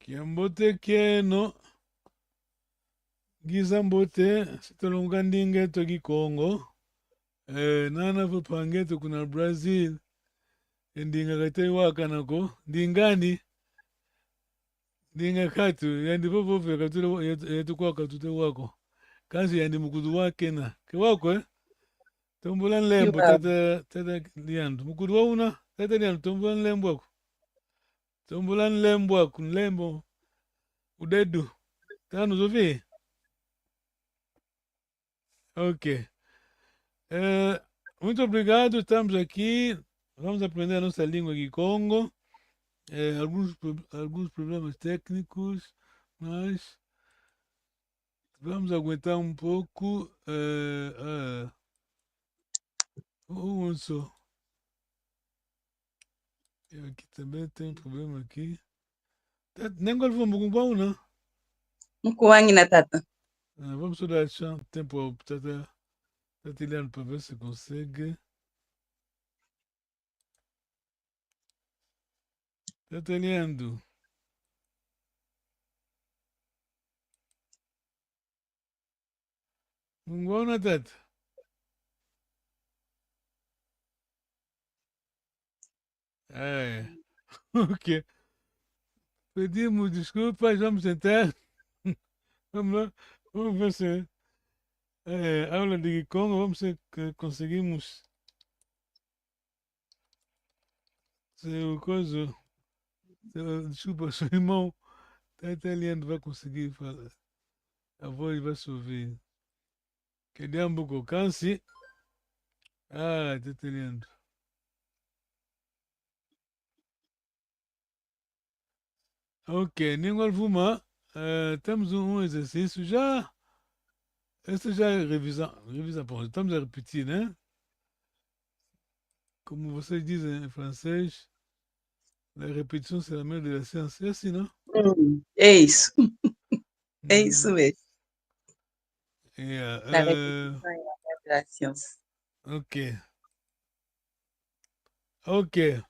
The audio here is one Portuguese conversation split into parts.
Kiambote keno gizambote sitolongandingeto gikongo nana vupangeto kuna Brazil ndinga katei wakanako ndingani ndinga katu yandi vovovo katule yetu kwaka tute wako kansi yandi mukudu wake na ke wako tombola nlembo Iwa. tata liandu mukudu wauna tata liandu tombola nlembo wako tombola nlembo wako nlembo udedu tano zovi. Ok. Muito obrigado. Estamos aqui. Vamos aprender a nossa língua de Congo. Alguns problemas técnicos, mas vamos aguentar um pouco. Só. Eu aqui também tem um problema aqui. Nem agora vamos com bom, não? Mkuwangi na tata. Vamos só dar tempo ao Tatiliano para ver se consegue. Tatiliano. Mbona tata? É. Ok. Pedimos desculpas, vamos tentar. Vamos lá. Vamos ver se aula de Congo, vamos ver que conseguimos. Se o coisa. Desculpa, seu irmão está italiano, vai conseguir falar. A voz vai se ouvir. Que diabo que canse. Está italiano. Ok, Ninguém Vuma. Temos um exercício já. Esse já é revisão. Bom, estamos a repetir, né? Como vocês dizem em francês, a repetição c'est la mère de la science. É assim, não? É isso. É isso Hum, mesmo. yeah, La répétition est la mère de la science. ok. Ok.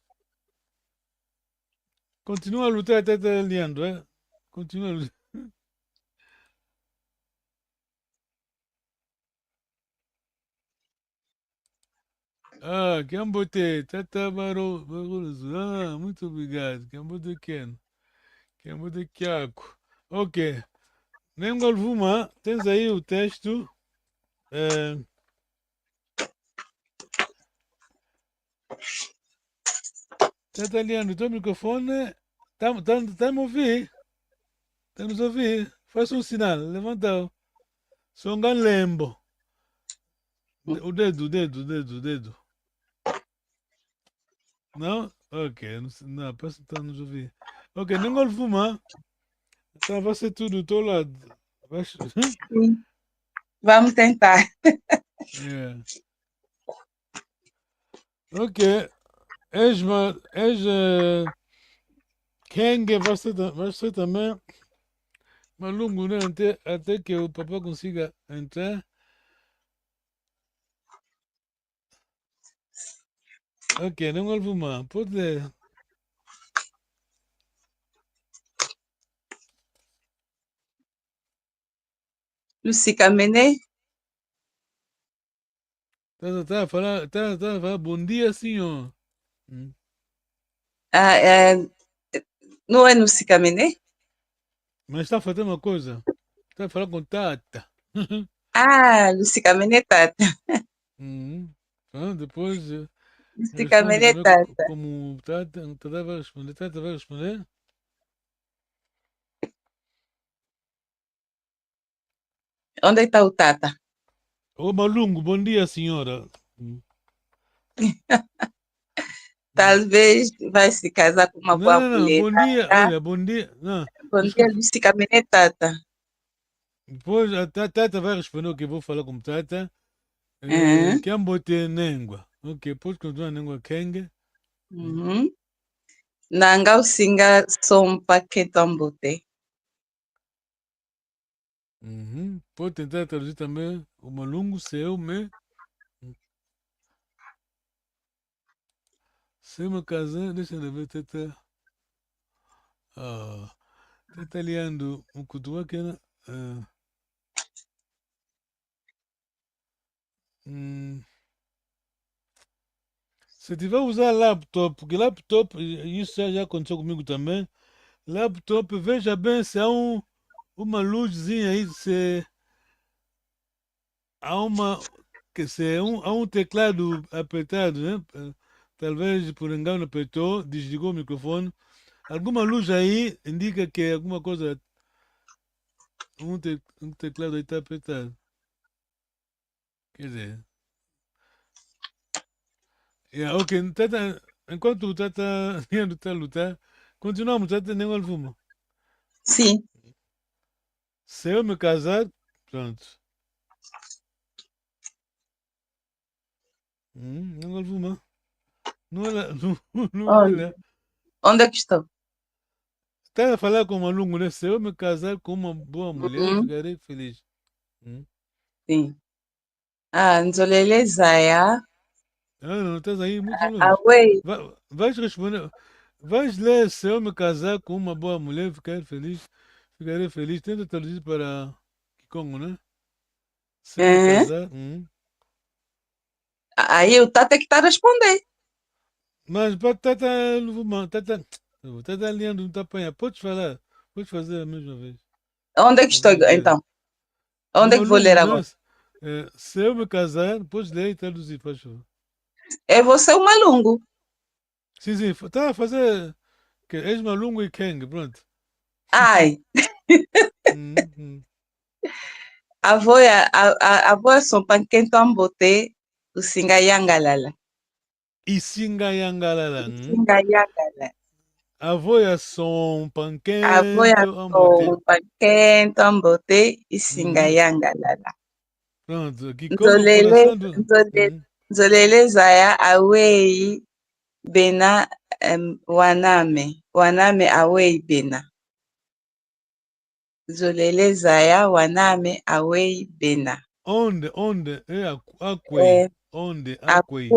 Continua a lutar até estar aliando, é? Continua a lutar. Kiambote, Tata Baroso. Muito obrigado. Kiambote Ken. Kiambote Kiako. Ok. Nengo Vuma, tens aí o texto. Tata aliando, teu microfone. Tá me ouvir? Tá nos ouvir? Faça um sinal. Levanta o. Songa lembo. O dedo. Não? Ok. Não, parece que está nos ouvir. Ok, Nengo Vuma. Tá, vai ser tudo do teu lado. Vai... Sim. Vamos tentar. Yeah. Ok. És Kenge, vai ser também maluco, né? Até que o papai consiga entrar. Ok, não houve uma. Pode. Lusika Mene. Tá a falar, tá a falar bom dia, senhor. Não é Lusika Mene? Mas está a fazer uma coisa. Está a falar com Tata. Lusika Mene tata. Depois Lusika responde Mene também tata. como Tata vai responder. Tata vai responder. Onde está o tata? Ô Malungo, bom dia, senhora. Talvez vai se casar com uma boa Não. mulher. Bom dia, olha, bom dia. Não, Bom dia, desculpa. Lusika Mene tata. Depois a Tata vai responder o que eu vou falar com Tata. Uhum. Kiambote Nengua. Ok, pode continuar Nengua Kenge. Uhum. Nanga usinga sompa ketambote. Pode tentar traduzir também o malungo seu me. Se me casar, deixa eu ver, Tata. Tá lendo um cutuá que né? Se tiver usar laptop, porque laptop, isso já aconteceu comigo também. Laptop, veja bem se há uma luzinha aí, se há uma, que se há um teclado apertado, né? Talvez por engano apertou, desligou o microfone. Alguma luz aí indica que alguma coisa, um teclado aí está apertado. Quer dizer, yeah, ok, enquanto tá indo tá lutar, continuamos, tá nem alguma. Sim. Se eu me casar, pronto. Não alguma. Não é, não é, Olha, né? onde é que estou? Está a falar com uma lungo, né? Se eu me casar com uma boa mulher, Uhum, ficarei feliz. Hum? sim. Ah, Nzolele Zaya, Ah, não, estás aí muito longe. Away, Vais responder. Vais ler se eu me casar com uma boa mulher, ficar feliz. Ficarei feliz. Tenta traduzir para Kikongo, né? Se eu me é? casar. Aí o Tata é que está a responder. Mas para tata, tata alinhando, não está apanhar. Podes falar. Podes fazer a mesma vez. Onde é que A estou voz dele. então? Onde é Numa que vou ler lungo, né? agora? Se eu me casar, podes ler e traduzir, faz favor. É você o Malungo. Sim, sim. Tá a fazer. Que és malungo e Kang, pronto. Ai, Hum. avô é só para quem toma bote o Singayangalala. E Singayangalala. Singayangalala. Avoia som, Avô é panquento, ambote. só para quem toma bote e Uhum. Singayangalala. Pronto, aqui Congo, Nzolele, coração do. nzolele zaya awei bena waname. Waname awei bena. Nzolele zaya waname awei bena. Onde, é aquei. É, Onde, aquei.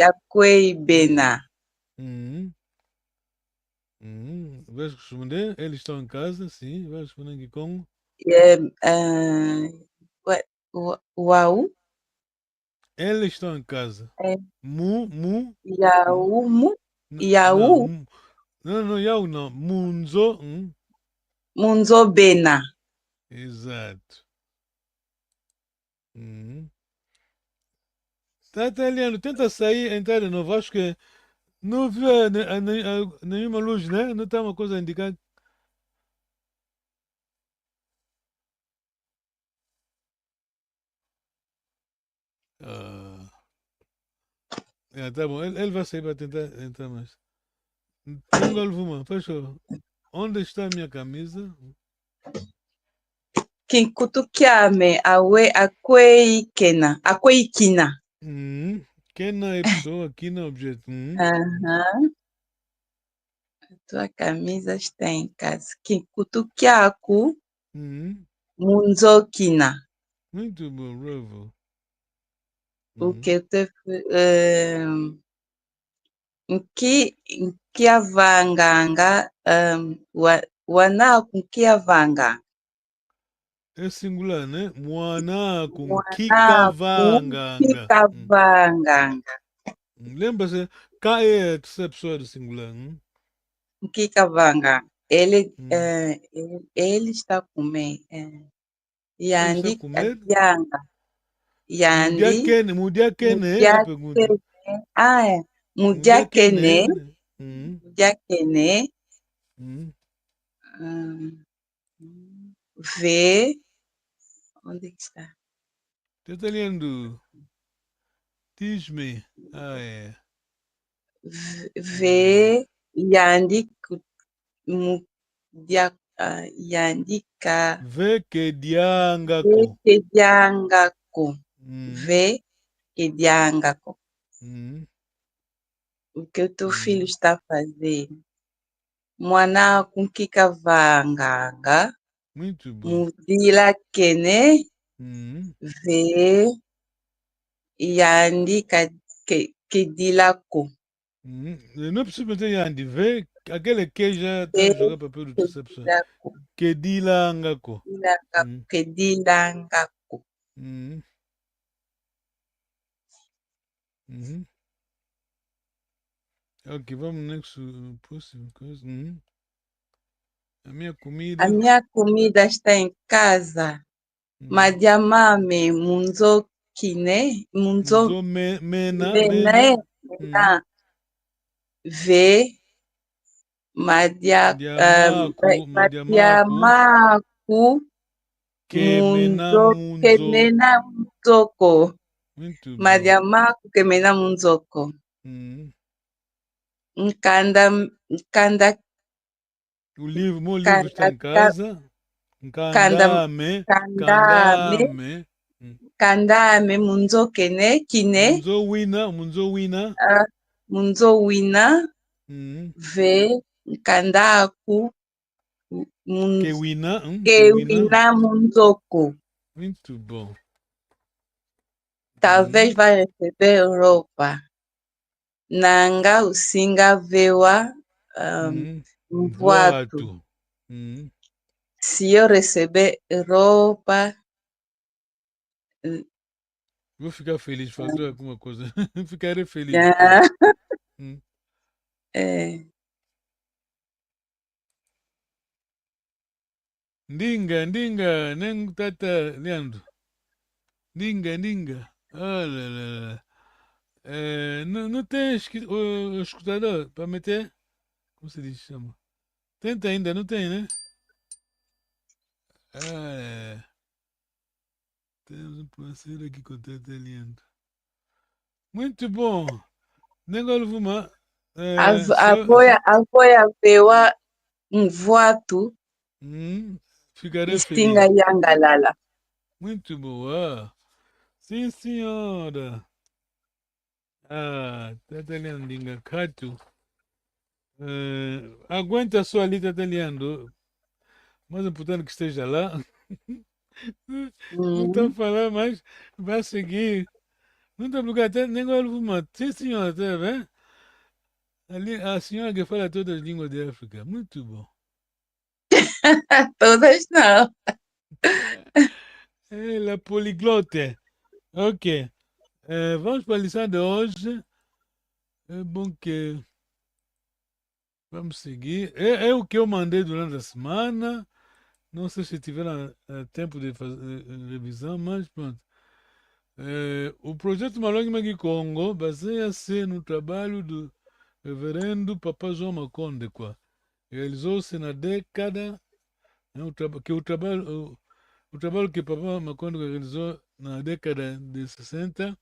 akwei bena. Uhum. Vais responder, eles estão em casa, sim, vais responder aqui Congo. É, uau, Eles estão em casa. é, Mu. Hum. Yaumu, Não, Yau, não, Yau não. Munzo. Munzo Bena. Exato. Tá italiano, tenta sair, entrar de novo. Acho que não viu nenhuma luz, né? Não está uma coisa a indicar. Ah, tá bom, ele vai sair para tentar entrar mais. Nenhum Vuma, fechou. Onde está a minha camisa? Kinkutukiame, Awe, Akwei Kena, Akwei Kina. Kena é pessoa, aqui não é objeto. Aham, tua camisa está em casa. Kinkutukiaku, Hum, Munzo Kina. muito bom, bravo. O que eu te. Nkiavanganga, Wanaku Nkiavanga. É singular, né? Moana com Wanaku Kikavanganga. Nkikavanganga. Lembra-se, K é a terceira pessoa do singular. Nkikavanga. Ele, Hum. ele está comendo. Ele está Yandi a comer? Kadianga. Yandi Mudia Kene é a pergunta. Mudiakene. Ah, é. Mudia Mudiakene. Kene. Mudiakene. Hum. hum, Vê. Onde que está? Tá lendo. Diz-me. Ah, é. Vê. Ah, Yandi Mudiaka. Vê que diangako. Vekedyangako. Hum. Vekedyangako. Hum. O que o teu filho Hum. está fazendo? Mwanaku nkikavanganga. Muito bom. Mudila kene. Hum. Ve. Yandi kedilako. Não é possível ter Yandi. Vê. aquele que já está a jogar papel do terceira pessoa. Kedilangako. Kedilangako. Ok, vamos next. Próximo coisa. A minha A comida. minha comida está em casa. Madiamame munzoki, né? Munzo mena. Mena. Ve. Madiamaku. Madiamaku. Kemena munzo. Kemena munzoko. Muito bom. Madiamaku kemena munzoko. Nkanda. O livro está em casa. Kandame. Kandame munzoke, né? Kine. Munzo wina. Munzo wina. Ve. Kandaku. Kewina munzoko. Muito bom. Talvez vai receber roupa. Nanga usinga vewa voado. Se eu receber roupa, vou ficar feliz, faltou alguma coisa. Ficarei feliz. Ndinga, nem tata Leandro. Ndinga. Olha. Não tem o escutador para meter? Como se diz? Chama? Tenta ainda, não tem, né? Temos um parceiro aqui com tata Leandro. Muito bom. Negócio uma. Avoia vewa voado. Ficarei Istinga feliz. yangalala. Muito boa. Sim, senhora. Tata Leandinga, Cato. Aguenta só ali, Tata Leandro. Mais importante que esteja lá. Não está a falar, mas vai seguir. Não está a bloquear até nem agora. Sim, senhora, está vendo? Ali, a senhora que fala todas as línguas de África. Muito bom. Todas não. Ela poliglote. Ok. Vamos para a lição de hoje. É bom que... Vamos seguir. É o que eu mandei durante a semana. Não sei se tiveram tempo de fazer revisão, mas pronto. O projeto Malongi Magi Congo baseia-se no trabalho do reverendo Papa João Makondekwa. Realizou-se na década... o trabalho que Papa Makondekwa realizou na década de 60,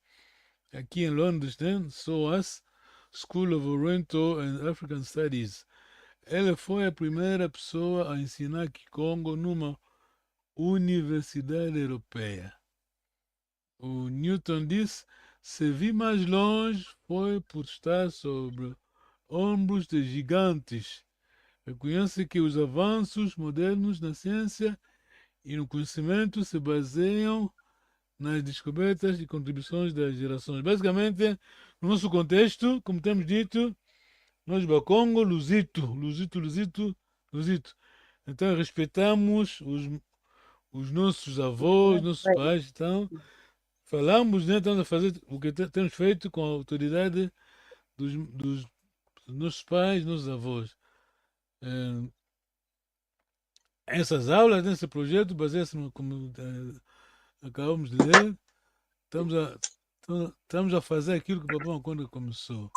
aqui em Londres, né? SOAS, School of Oriental and African Studies. Ela foi a primeira pessoa a ensinar Kikongo numa universidade europeia. O Newton disse: se vi mais longe, foi por estar sobre ombros de gigantes. Reconhece que os avanços modernos na ciência e no conhecimento se baseiam nas descobertas e contribuições das gerações. Basicamente, no nosso contexto, como temos dito, nós Bakongo, Luzito. Então respeitamos os nossos avós, nossos pais. Então, falamos, né? Estamos a fazer o que temos feito com a autoridade dos nossos pais, nossos avós. Essas aulas, nesse projeto, baseia-se no, como acabamos de ler, estamos a fazer aquilo que o Papai quando começou.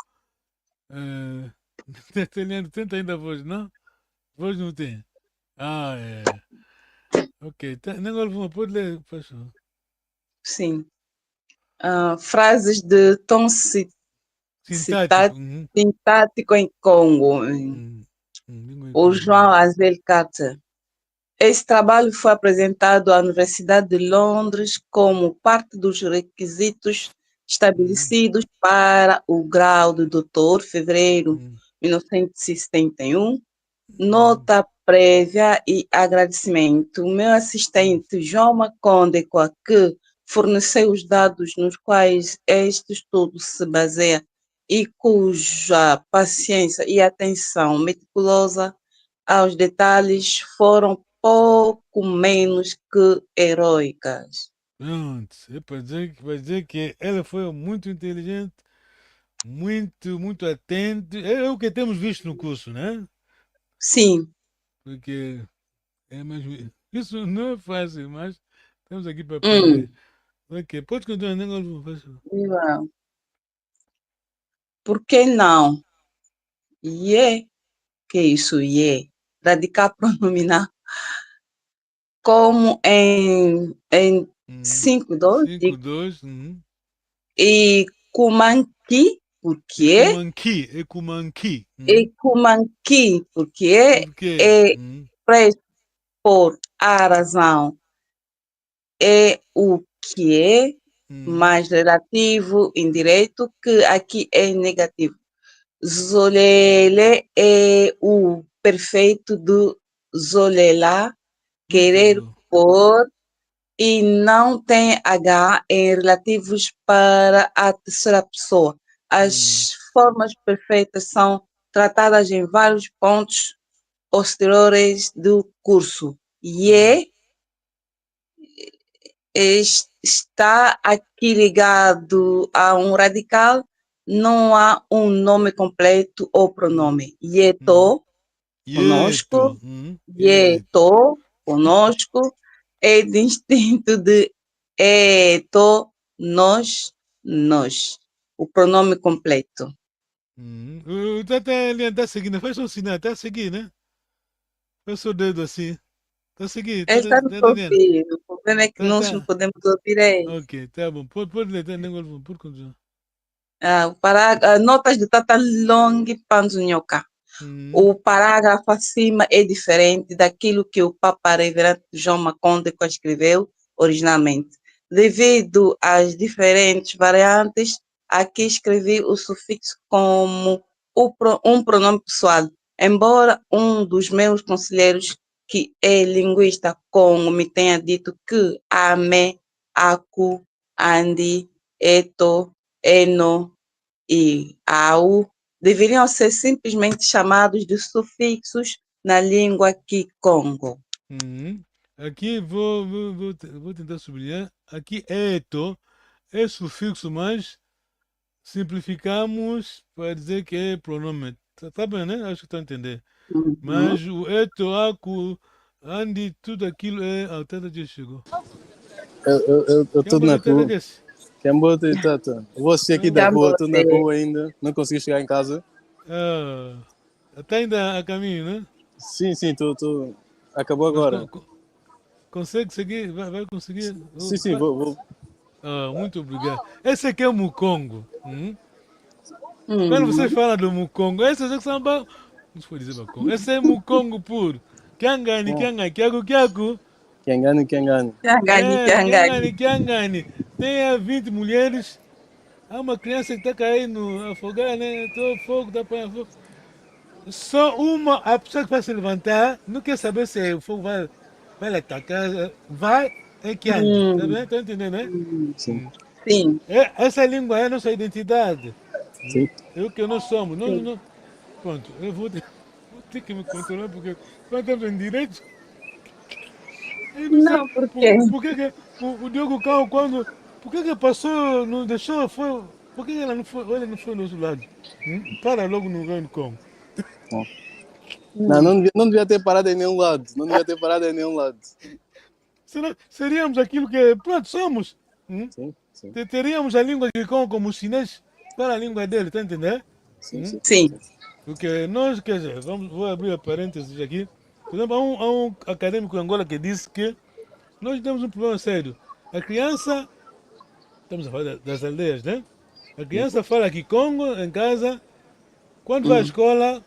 Tenta ainda a voz, não? Voz não tem. É. Ok. Agora pode ler, por favor. Sim. Frases de tom sintático em Congo. O João Azel Carter. Esse trabalho foi apresentado à Universidade de Londres como parte dos requisitos estabelecidos para o grau de doutor, fevereiro de 1971. Nota prévia e agradecimento. O meu assistente, João Makondekwa, que forneceu os dados nos quais este estudo se baseia, e cuja paciência e atenção meticulosa aos detalhes foram pouco menos que heróicas. Pronto, é para dizer que ela foi muito inteligente, muito atento. É o que temos visto no curso, né? Sim. Porque é mesmo. Isso não é fácil, mas estamos aqui para aprender. Hum. Ok, pode continuar, né, Golfo? Faz favor. Por que não? Yeah. Que isso, yeah? Radical pronominar como em Uhum. 5-2 5, 2. Uhum. e Kumanki, por quê? Ecumanqui. E Uhum. Kumanki, porque Por quê? é Uhum. expresso por a razão é o que é Uhum. mais relativo, indireto, que aqui é negativo. Zolele é o perfeito do zolela, Muito querer bom. pôr, e não tem H em relativos para a terceira pessoa. Uhum. As formas perfeitas são tratadas em vários pontos posteriores do curso. E Uhum. está aqui ligado a um radical, não há um nome completo ou Uhum. pronome. Uhum. Yeto, Yeto. conosco, Uhum. Yeto. yeto, conosco, é distinto de eto, nós. O pronome completo. Uhum. Tá seguindo, faz só um sinal, tá seguindo, né? Faz o dedo assim. Tá seguindo, Ele está nos tá entendendo? ouvindo. O problema é que Tá, nós não tá. podemos ouvir ele. Ok, tá bom. Pode ler, tá, né, Golfo? Por continuar. Notas de Tata Long Panzunhoca. Uhum. O parágrafo acima é diferente daquilo que o Papa Reverendo João Maconde escreveu originalmente. Devido às diferentes variantes, aqui escrevi o sufixo como um pronome pessoal, embora um dos meus conselheiros, que é linguista, como me tenha dito que ame, aku, andi, eto, eno, e au deveriam ser simplesmente chamados de sufixos na língua Kikongo. Uhum. Aqui vou tentar sublinhar. Aqui eto é sufixo, mas simplificamos para dizer que é pronome. Tá bem, né? Acho que está a entender. Uhum. Mas o eto, aku, andi, tudo aquilo é. Ah, o Tata já chegou. Eu Quem tô na botou o Tata rua. desse? Cambote, tá. Vou assistir aqui da rua, tô na Jambote. rua ainda. Não consegui chegar em casa. Ah, está ainda a caminho, né? Sim, tô. Acabou Mas agora. consegue seguir? Vai conseguir? Sim, vou. Ah, muito obrigado. Esse aqui é o Mukongo. Quando você Uhum. fala do Mukongo, esse é o samba. Não se pode dizer Mukongo. Esse é Mukongo puro. Kiangani, Ah, Kiangani, Kiago, Kiago. Kiangani. Kiangani, É, Kiangani. Kiangani, Kiangani. Tem 20 mulheres. Há uma criança que está caindo, afogar, né? Tô fogo, tá apanhando fogo. Só uma, a pessoa que vai se levantar, não quer saber se o fogo vai lhe atacar. Vai, é que ande. Tá bem? Tá entendendo, né? Hum. Sim, Sim, Essa língua é a nossa identidade. sim. É o que nós somos. sim. Pronto, eu vou ter que me controlar porque quando estamos em direito, eu não sei Não, porque por que o Diogo Cal, quando. Por que passou, não deixou, foi. Por que ele não foi do nosso lado? Para logo no Reino Congo. Bom. hum. Não devia ter parado em nenhum lado. Não devia ter parado em nenhum lado. Seríamos aquilo que, pronto, somos. Sim. Teríamos a língua de Congo como chinês para a língua dele, tá entendendo? Sim, Hum? sim. Sim. Porque nós, quer dizer, vou abrir a parênteses aqui. Por exemplo, há um acadêmico em Angola que disse que nós temos um problema sério. A criança, estamos a falar das aldeias, né? A criança fala que Congo em casa, quando vai à Hum. escola,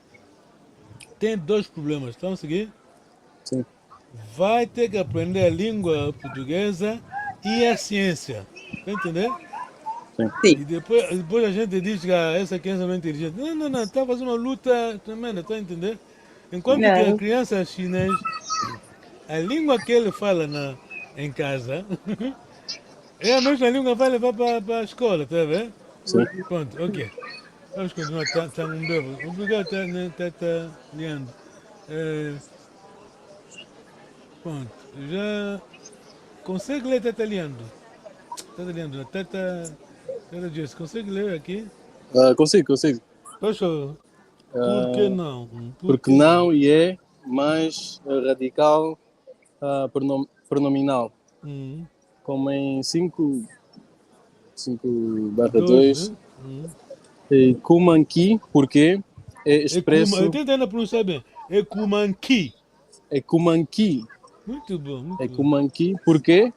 tem dois problemas. Estão a seguir? Sim, Vai ter que aprender a língua portuguesa e a ciência. Está entendendo? sim. Sim. E depois a gente diz que essa criança não é inteligente. Não, está fazendo uma luta tremenda, está entendendo? Enquanto que a É. criança chinesa, a língua que ele fala em casa, é a mesma língua que vai levar para a escola, tá vendo? Sim. Pronto, ok. Vamos continuar, tá um bebo. Obrigado, tá Leandro. Pronto, já consegue ler Tata Leandro? Tata Leandro, Tata Jess, consegue ler aqui? Consigo. Poxa, por que não? Por Porque que não? não e é mais radical pronominal. Como em 5/2. Kumanki, porque é expresso. Tenta ainda pronunciar bem. Ekumanki. É Kumanki. Muito bom, muito É bom. Kumanki, porque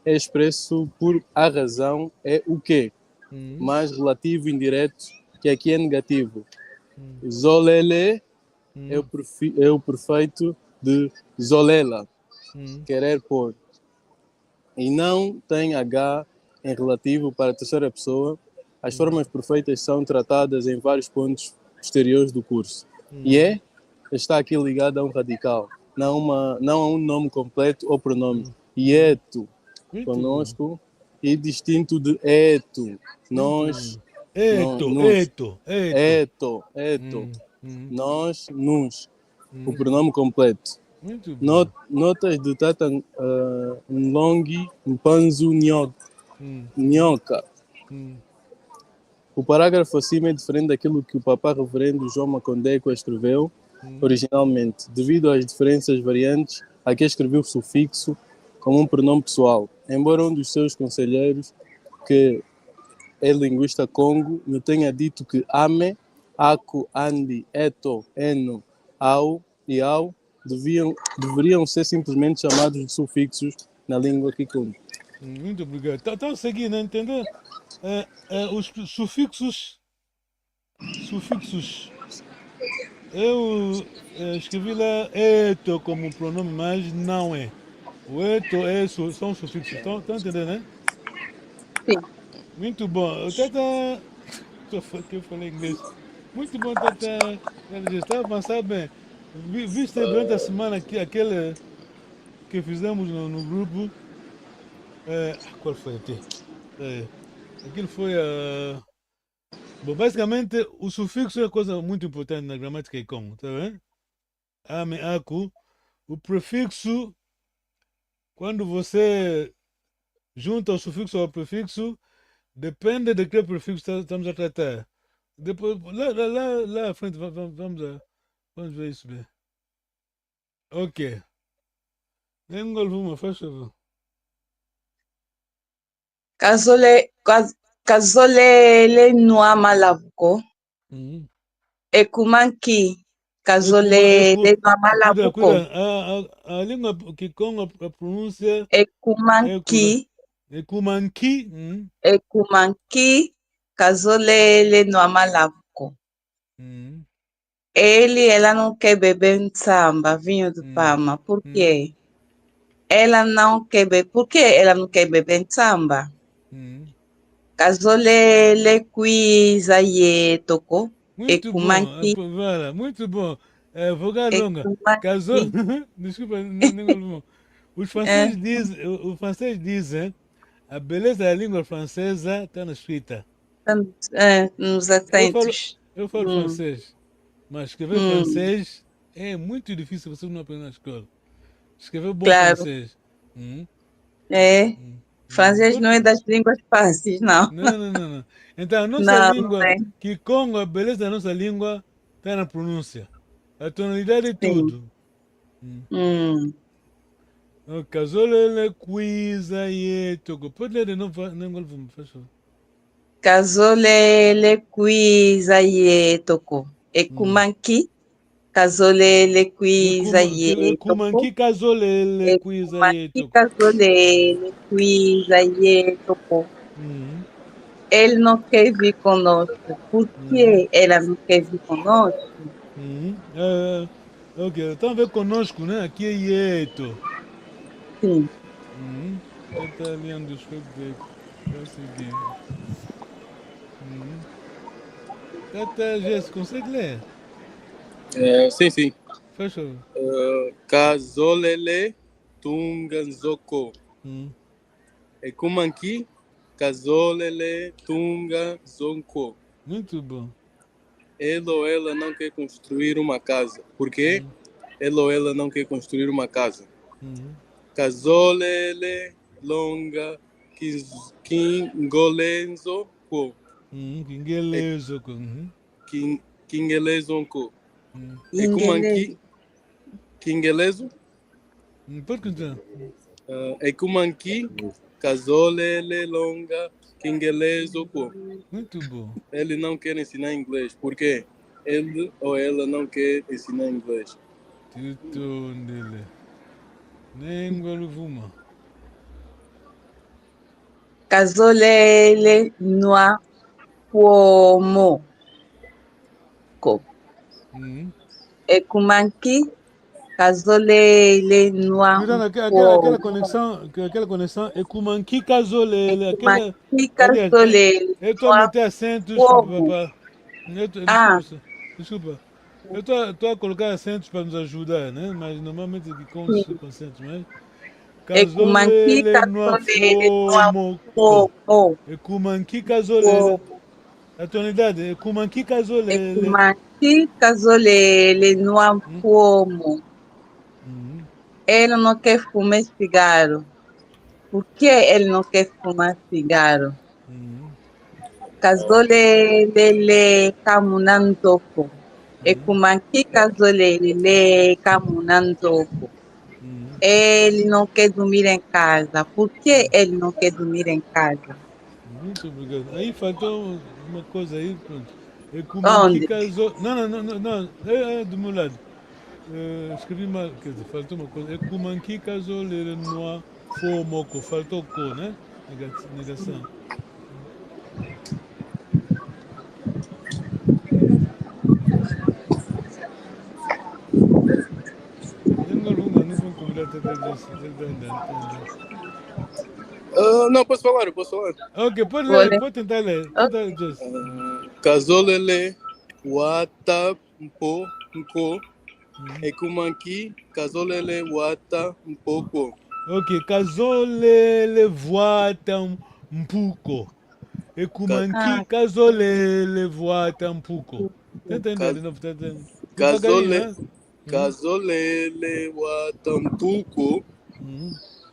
é expresso por a razão é o quê? Mais relativo indireto, que aqui é negativo. Zolele é o perfeito de zolela, querer pôr. E não tem H em relativo para a terceira pessoa. As formas perfeitas são tratadas em vários pontos posteriores do curso. E está aqui ligado a um radical, não a um nome completo ou pronome. Ieto, conosco, e distinto de eto, nós, Eto. nós, nos, o pronome completo. Muito bom. Notas de Tata Nlongi Mpanzu Nhoca. O parágrafo acima é diferente daquilo que o Papa Reverendo João Macondeco escreveu originalmente, devido às diferenças variantes. Aqui escreveu o sufixo como um pronome pessoal, embora um dos seus conselheiros, que é linguista congo, me tenha dito que ame, aku, andi, eto, eno, au e au deveriam ser simplesmente chamados de sufixos na língua kikongo. Muito obrigado. Tá seguindo, entendeu? Os sufixos. Eu escrevi lá eto como pronome, mas não é. O eto são sufixos. Estão entendendo, né? Sim. Muito bom. Tata. Que eu falei inglês. Muito bom, Tata. Está avançando bem. Viste durante a semana aquele que fizemos no grupo. Qual foi até? Aquilo foi a. Bom, basicamente, o sufixo é uma coisa muito importante na gramática Ikongo, tá vendo? Ame, aku. O prefixo, quando você junta o sufixo ao prefixo, depende de que prefixo estamos a tratar. Depois, lá à frente, vamos ver isso bem. Ok. Nenhum alguma, faz favor. Kazolele noa malavuko. Ekumanki. Kazolele noa malavuko. Cuida. A língua que com a pronúncia Ekumanki. Ekumanki. Ekumanki. Kazolele noa malavuko. Ela não quer beber samba, vinho do Pama. Por quê? Ela não quer beber. Por que ela não quer beber samba? Kazolele kuiza ye toko. Muito bom. Muito bom. Vogal longa. Desculpa, não. Os franceses dizem, o francês dizem, a beleza da língua francesa está na escrita. Nos acentos. Eu falo francês, mas escrever francês é muito difícil, você não aprende na escola. Escrever bom francês. Francês não é das línguas fáceis, não. Não. Então, a nossa língua, que Congo, a beleza da nossa língua está na pronúncia. A tonalidade é tudo. Kazolele kuiza ye toko. Pode ler de novo, por favor. Kazolele kuiza ye toko. Ekumanki. Kazolele kuiza ye toko. Ekumanki kazolele kuiza ye toko. Kazolele kuiza ye toko. Ele não quer vir conosco. Por que ela não quer vir conosco? Ok, então vem conosco, né? Aqui é Ieto. Sim. Está lendo os feedback. É o seguinte. Tata Jess, consegue ler? Sim. Faz favor. Kazolele Tunganzoko. Ekumanki Kazolele Tunga Zonko. Muito bom. Ele ou ela não quer construir uma casa. Por quê? Ele ou ela não quer construir uma casa. Kazolele longa kingolenzo ko. Kingelezo. Kingelezo ko. Ingelês. Kingelezo? Pode continuar. Ekumanki kazolele longa kingelezo ko. Muito bom. Ele não quer ensinar inglês. Por quê? Ele ou ela não quer ensinar inglês. Tito ndele. Nengoluvuma. Kazolele noa kuomo. Ko. Ekumanki kazolele noa Aquela conexão é com manqui casolele. Ekumanki kazolele Eu estou a meter acentos. Desculpa. Eu estou a colocar acentos para nos ajudar, né? Mas normalmente aqui com os acentos, mas... Casolele noa fomo. Ekumanki casolele. A tonalidade, Ekumanki casolele. Ekumanki kazolele noa fomo. Ele não quer fumar cigarro. Por que ele não quer fumar cigarro? Kazolele kamunantoko. Ekumanki kazolele kamunantoko. Ele não quer dormir em casa. Por que ele não quer dormir em casa? Muito obrigado. Aí faltou uma coisa aí, pronto. Onde? Não. É do meu lado. Escrevi mal, quer dizer, faltou uma coisa. Ekumanki casolele noa fomoko. Faltou co, né? Negação. Não vou convidar até disso. Não, posso falar. Ok, pode tentar ler. Kazolele wata mpo nko. Ekumanki kazolele wata mpoko. Ok, kazolele voata mpuko. Ekumanki kazolele voata mpuko. Tenta ainda de novo, Kazolele wata mpuko.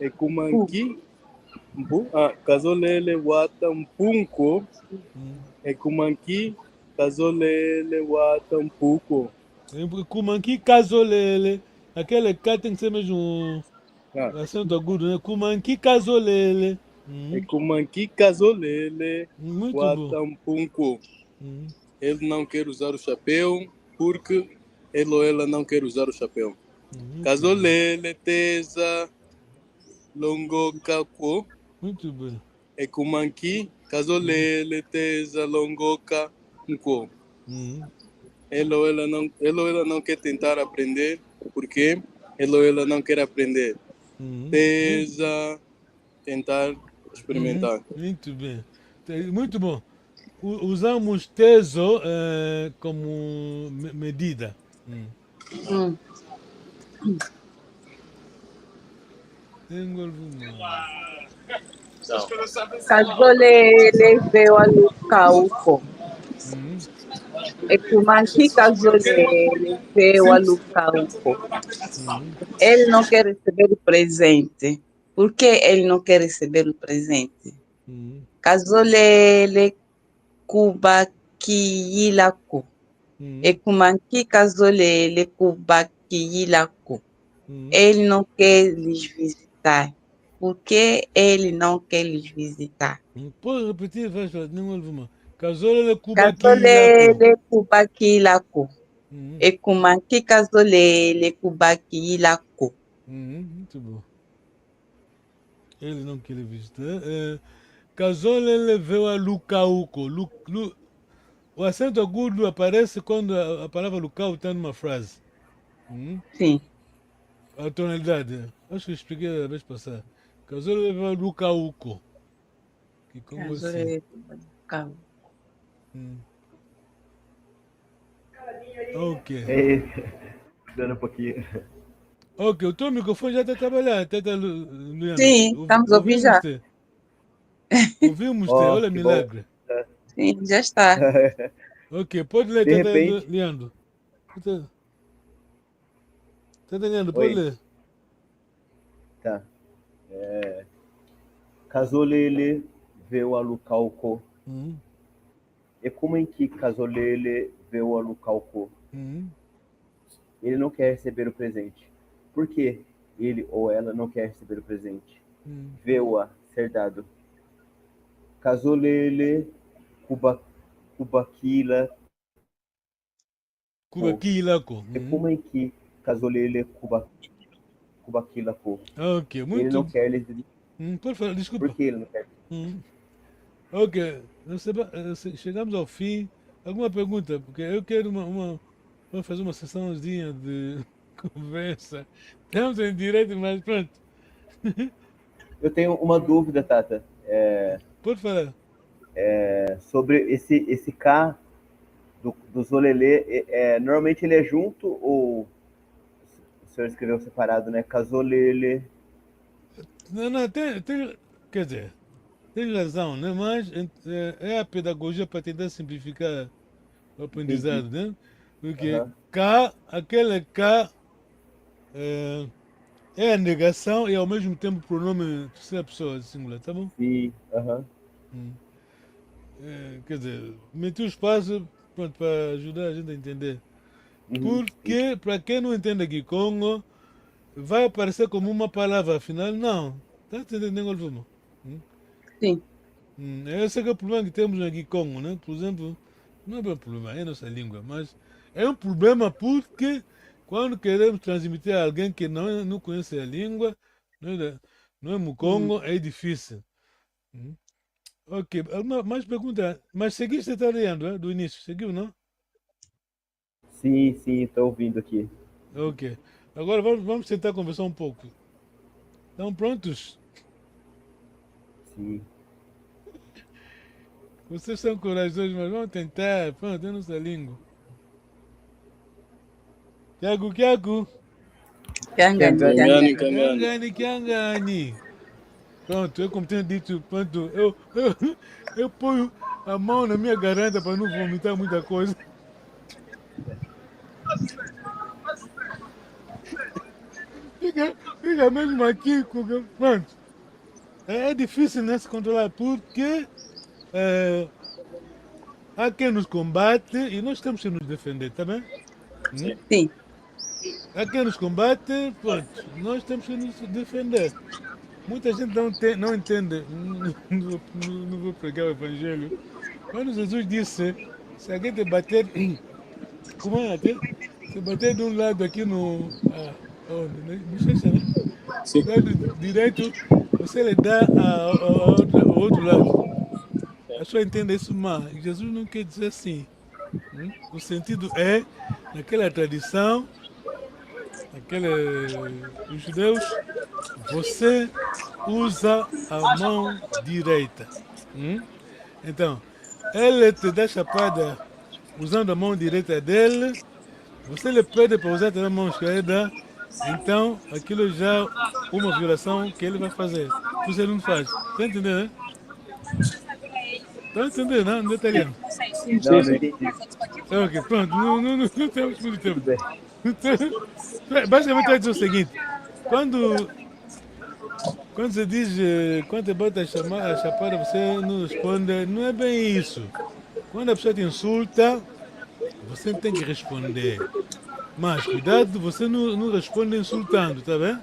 Ekumanki kazolele wata mpunko. Ekumanki kazolele wata mpuko. Ekumanki kazolele. Aquele K tem que ser mesmo acento agudo, né? Ekumanki kazolele. Ekumanki kazolele wata bom. mpunko. Ele não quer usar o chapéu porque ele ou ela não quer usar o chapéu. Kazolele teza longoka ko. Muito bem. Ekumanki kazolele teza longoka ko. Ele ou ela não quer tentar aprender porque ele ou ela não quer aprender. Teza, tentar experimentar. Muito bem. Muito bom. Usamos teso como medida. Kazolele veio a Lucauco. Ekumanki kazolele veio a Lucauco. Ele não quer receber o presente. Por que ele não quer receber o presente? Kazolele kubakiyilako. Ekumanki kazolele kubakiyilako. Ele não quer lhes visitar. Por que ele não quer lhes visitar? Pode repetir, vai falar, não ouve uma. Kazolele kubakiyilako. Ekumanki kazolele kubakiyilako. Muito bom. Ele não quer visitar. Kazolele veio a Lucauco. O acento agudo aparece quando a palavra Lucau está numa frase. Sim. A tonalidade. Acho que eu expliquei a vez passada. Kazolele veio a Lucauco. Que como assim? Ok. Dando um pouquinho. Ok, o teu microfone já está trabalhando. Sim, estamos ouvindo já. Ouvimos-te. Olha, milagre. Sim, já está. Ok, pode ler, De repente. Leandro. Leandro, pode Oi, ler. tá. Casolele veio a Lucalco. E como em que Casolele veio a Lucalco? Ele não quer receber o presente. Por que ele ou ela não quer receber o presente? Veio-a ser dado. Casolele Cubaquila. Cubaquilako. E como em que Casolele Cubaquila. Ok, Ele não muito. quer lhes. Pode falar, Por desculpa. que ele não quer? Ok, chegamos ao fim. Alguma pergunta? Porque eu quero vamos fazer uma sessãozinha de conversa. Estamos em direito, mas pronto. Eu tenho uma dúvida, Tata. Pode falar. Sobre esse K do Zolelê. Normalmente ele é junto ou o senhor escreveu separado, né? Casolele. Não, quer dizer, tem razão, né? Mas é a pedagogia para tentar simplificar o Entendi. aprendizado, né? Porque Aham. aquele K é a negação e ao mesmo tempo pronome terceira pessoa singular, tá bom? Sim. Aham. Quer dizer, meti o espaço pronto, para ajudar a gente a entender. Uhum. Porque, para quem não entende aqui Congo, vai aparecer como uma palavra, afinal, não. Está entendendo, Golfo? Sim. Esse é que é o problema que temos aqui Congo, né? Por exemplo, não é bem um problema, é a nossa língua, mas é um problema porque quando queremos transmitir a alguém que não conhece a língua, não é Mukongo, é difícil. Ok, alguma mais pergunta? Mas seguiste italiano, do início, seguiu, não? Sim, estou ouvindo aqui. Ok. Agora vamos tentar conversar um pouco. Estão prontos? Sim. Vocês são corajosos, mas vamos tentar. Pronto, é nossa língua. Kiagu. Kiangani, Kiangani, Kiangani. Kiangani. Kiangani. Pronto, eu como tenho dito, pronto, eu ponho a mão na minha garganta para não vomitar muita coisa. Fica mesmo aqui, pronto. É difícil, né, se controlar, porque há quem nos combate e nós temos que nos defender, tá bem? Sim. Há quem nos combate, pronto, nós temos que nos defender. Muita gente não entende, não vou pregar o evangelho. Quando Jesus disse, se alguém te bater, como é até? Se bater de um lado aqui no bochecha, né? Sim. Do lado direito, você lhe dá ao outro lado. A pessoa entende isso mal. Jesus não quer dizer assim. O sentido é, naquela tradição, os judeus, você usa a mão direita. Então, ele te dá chapada usando a mão direita dele, você lhe pede para usar a mão esquerda, então aquilo já é uma violação que ele vai fazer. Você não faz. Está entendendo, né? Está entendendo, não? Não é italiano? Não entendi. Ok, pronto, não temos muito tempo. Tudo bem. Então, basicamente, vai dizer o seguinte: quando você diz, quando você bota a chapada, você não responde, não é bem isso. Quando a pessoa te insulta, você tem que responder. Mas cuidado, você não responde insultando, tá bem?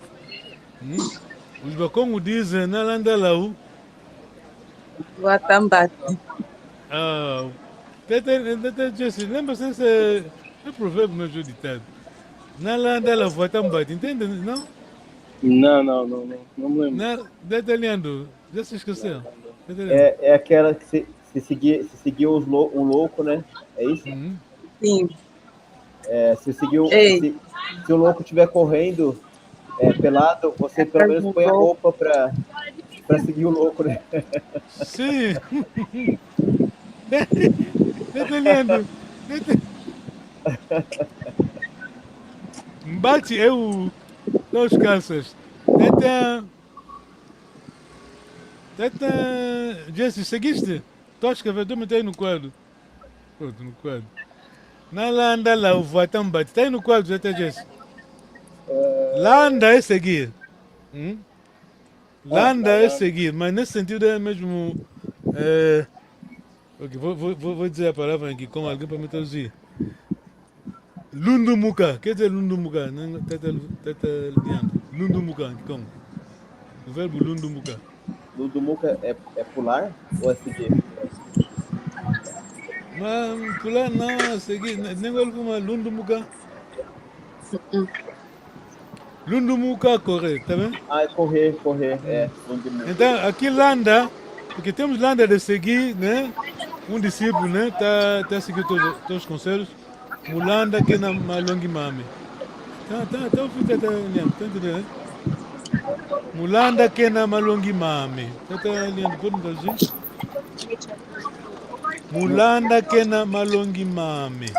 Os Bakongo dizem, na Landalau, Guatambate. lembra-se desse provérbio no jogo ditado? Na Landalau, Guatambate, entende? Não? Não me lembro. Detalhando, já se esqueceu? É aquela que se seguir o louco, né? É isso? Sim. Se o louco estiver correndo pelado, você pelo menos põe a roupa para seguir o louco, né? Sim. Detalhando. Mbate é os calças. Jesse, seguiste? Tô escrevendo, tu metei no quadro. Pronto, no quadro. Na landa lá o votam bate. Tá aí no quadro, até Jesse. Landa é seguir. Landa é seguir, mas nesse sentido é mesmo. Ok, vou dizer a palavra aqui, como alguém para me traduzir. Lundumuka. Quer dizer Lundumuka? Lundumuka, como? O verbo Lundumuka. Lundumuka é pular ou é seguir? Mas pular não, seguir. Nem alguma Lundumuka. Lundumuka correr, tá vendo? Ah, é correr, Lundumuka. Então, aqui landa, porque temos landa de seguir, né? Um discípulo, né? Tá seguindo todos os conselhos. Mulanda que na malongi mame. Tá entendendo, né? Mulanda que na malongi mame. Tá olhando, pode me traduzir? Mulanda que na malongi mame.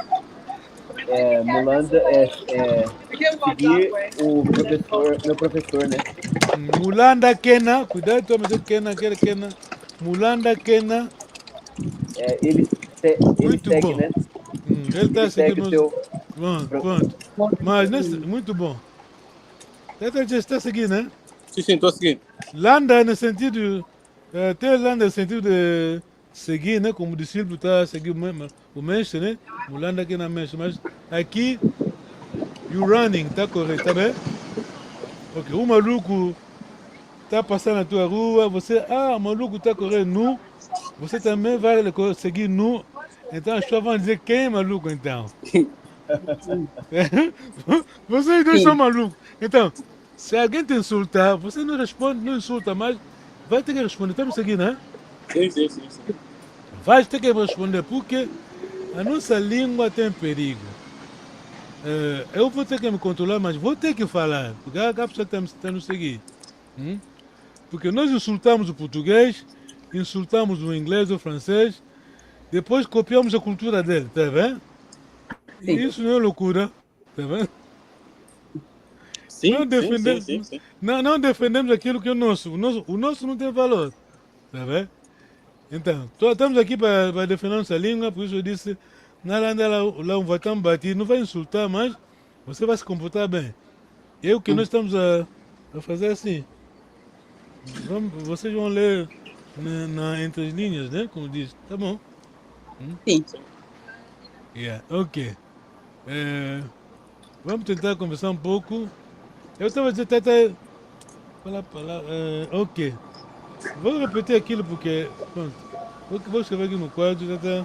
Mulanda é seguir o professor, meu professor, né? Mulanda Kena, cuidado, tu vai Kena. Mulanda Kena. Ele Muito segue, bom. né? Ele está seguindo. Seu... Pronto. Mas muito bom. Você está seguindo, né? Sim, estou seguindo. Landa no sentido. Tem landa no sentido de seguir, né? Como o discípulo está seguindo o mestre, né? Mulanda Kena mestre. Mas aqui, you running, tá correto, tá bem? Ok, o maluco está passando na tua rua, você, o maluco está correndo nu, você também vai seguir nu. Então as pessoas vão dizer quem é maluco então. Vocês dois são malucos. Então, se alguém te insultar, você não responde, não insulta, mas vai ter que responder. Estamos seguindo, né? Sim. Vai ter que responder, porque a nossa língua tem perigo. Eu vou ter que me controlar, mas vou ter que falar, porque a pessoa está nos seguindo. Porque nós insultamos o português, insultamos o inglês, o francês, depois copiamos a cultura dele, tá vendo? E isso não é loucura, tá vendo? Sim. Não defendemos aquilo que é nosso. O nosso não tem valor, tá vendo? Então, estamos aqui para defender nossa língua, por isso eu disse, na landa lá um vatão batido, não vai insultar, mas você vai se comportar bem. É o que nós estamos a fazer assim. Vocês vão ler entre as linhas, né? Como diz. Tá bom? Sim. Yeah, ok. Vamos tentar conversar um pouco. Eu estava a dizer, ok. Vou repetir aquilo porque. Pronto. Vou escrever aqui no quadro, Tata.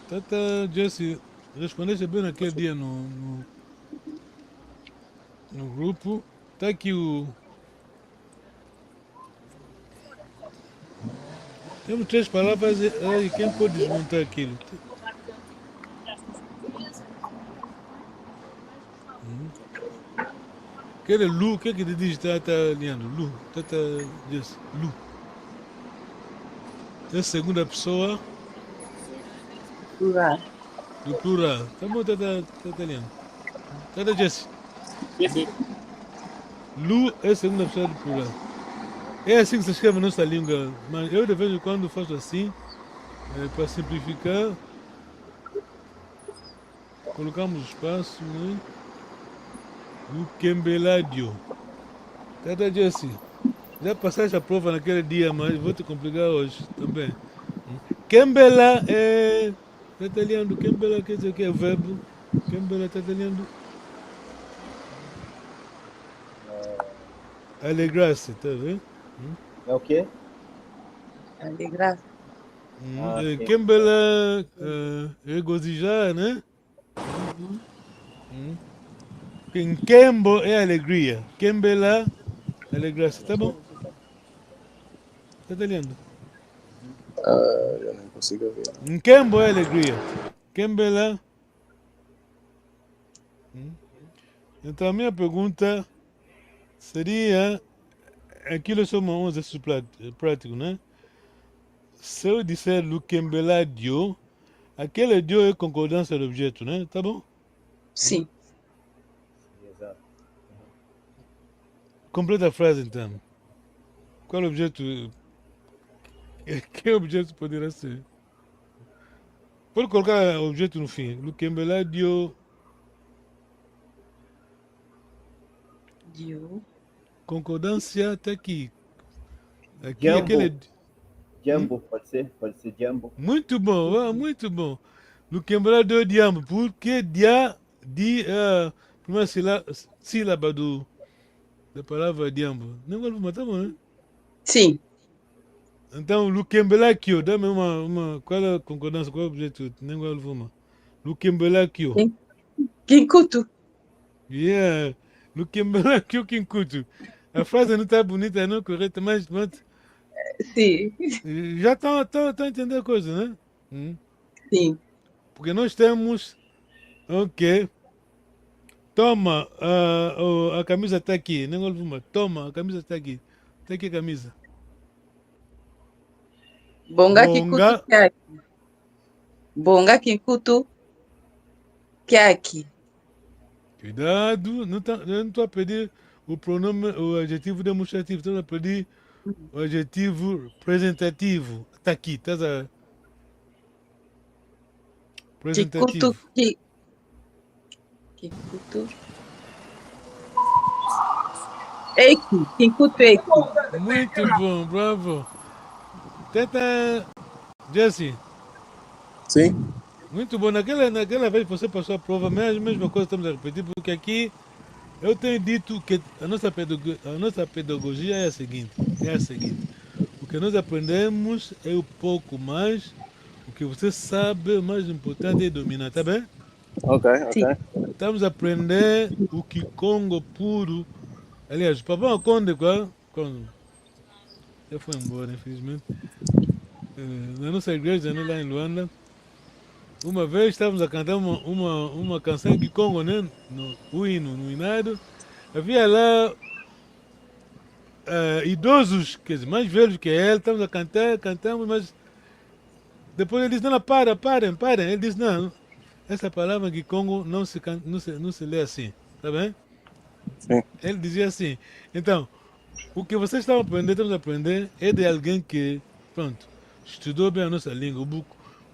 Tata Jesse, respondesse bem naquele dia no grupo. Tá aqui o. Temos 3 palavras e quem pode desmontar aquilo? Aquele Lu, o que é que diz? Tá alinhando? Lu, Tata Jesse, Lu. É a segunda pessoa. Plural. Do plural. Tá bom, Tata alinhando. Tata Jesse. Sim. Lu é a segunda pessoa do plural. É assim que se escreve a nossa língua, mas eu de vez em quando faço assim, para simplificar. Colocamos espaço, né? Lukembeladio. Tata Jesse, já passaste a prova naquele dia, mas vou te complicar hoje também. Kembela é. Tá lendo? Kembela quer dizer o que é verbo? Kembela tá lendo? Alegrar-se, tá vendo? É o quê? Alegrar. Kembela regozijar, né? Kembo é alegria. Kembela, alegrar-se, tá bom? Tá lendo? Eu não consigo ver. Kembo é alegria. Kembela. Então a minha pergunta seria, aquilo é só um exercício prático, né? Se eu disser Lukembela Dio, aquele Dio é concordância do objeto, né? Tá bom? Sim. Exato. Completa a frase, então. Qual objeto? Que objeto poderá ser? Pode colocar objeto no fim. Lukembela dio Dio. concordância até aqui. Aqui, Jumbo. aquele. Jumbo, pode ser? Pode ser Jumbo. Muito bom, muito bom. Lukembela dio diambo, porque dia, primeira sílaba da palavra diambo. Não vou matar, né? Sim. Então, Lukembela kyo, dá-me qual é a concordância, qual é o objeto? Nem vou falar. Lukembela kyo. Kinkutu. Yeah, Lukembela kyo kinkutu. A frase não está bonita, não correta, mas Sim. já estão a entender a coisa, né? Sim. Porque nós temos, ok, toma, a camisa está aqui, nem vou toma, a camisa está aqui. Está aqui a camisa. Bonga Kinkutu Kyaki. Bonga Kinkutu Kyaki. Cuidado, eu não estou a pedir o pronome, o adjetivo demonstrativo, estou a pedir o adjetivo representativo. Está aqui, estás a... Kinkutu Representativo. Kinkutu. Eiki. Kinkutu Eiki. Muito bom, bravo. Tenta, Jesse. Sim. Muito bom. Naquela vez você passou a prova, mas a mesma coisa estamos a repetir, porque aqui eu tenho dito que a nossa pedagogia é a seguinte. O que nós aprendemos é um pouco mais. O que você sabe, o mais importante é dominar, tá bem? Ok. Estamos a aprender o Kikongo puro. Aliás, o Papão Conde, quando já foi embora, infelizmente. Na nossa igreja, né, lá em Luanda, uma vez estávamos a cantar uma canção de Congo, né? No hino, no hinado. Havia lá idosos, quer dizer, mais velhos que ele, estávamos a cantar, cantamos, mas depois ele disse, não, parem. Ele disse, não, essa palavra de Congo não se lê assim, tá bem? Sim. Ele dizia assim, então, o que vocês estamos a aprender é de alguém que, pronto, estudou bem a nossa língua.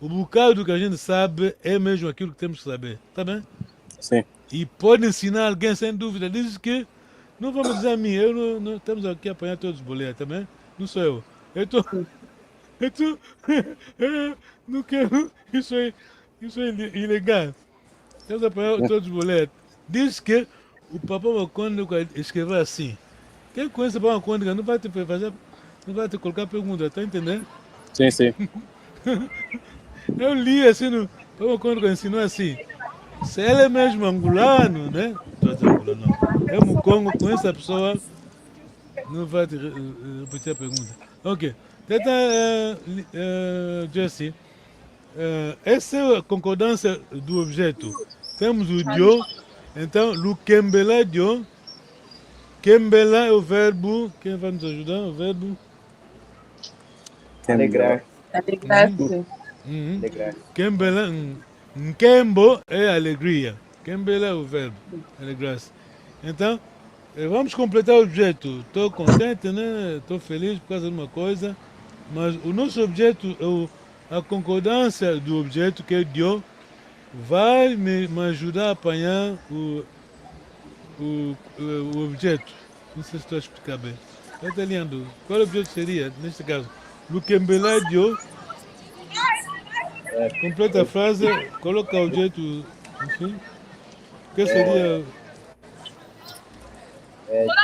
O bocado que a gente sabe é mesmo aquilo que temos que saber, tá bem? Sim. E pode ensinar alguém sem dúvida. Diz que não vamos dizer a mim, eu não estamos aqui a apanhar todos os boletos, tá bem? Não sou eu. Eu não quero, isso é ilegal. Estamos a apanhar todos os boletos. Diz que o Papão Maconde escreveu assim. Quem conhece o Papão Maconde não vai te fazer, não vai te colocar pergunta, tá entendendo? Sim. Eu li assim no Papão Maconde ensinou assim. Se ele é mesmo angolano, né? Estou dizendo angolano, não. É Mukongo, com essa pessoa, não vai te repetir a pergunta. Ok. Tenta, Jesse, essa é a concordância do objeto. Temos o dio, então, Lukembela dio. Kembela é o verbo, quem vai nos ajudar? O verbo? Alegrar. Alegrar-se. Alegrar. Kembela, Nkembo é alegria. Kembela é o verbo, alegrar-se. Então, vamos completar o objeto. Estou contente, né? Estou feliz por causa de uma coisa. Mas o nosso objeto, a concordância do objeto, que é Dio, vai me ajudar a apanhar o objeto. Não sei se estou a explicar bem. Está lendo. Qual objeto seria, neste caso? Lukembela Dio. Completa a frase, coloca o objeto, enfim. O que seria?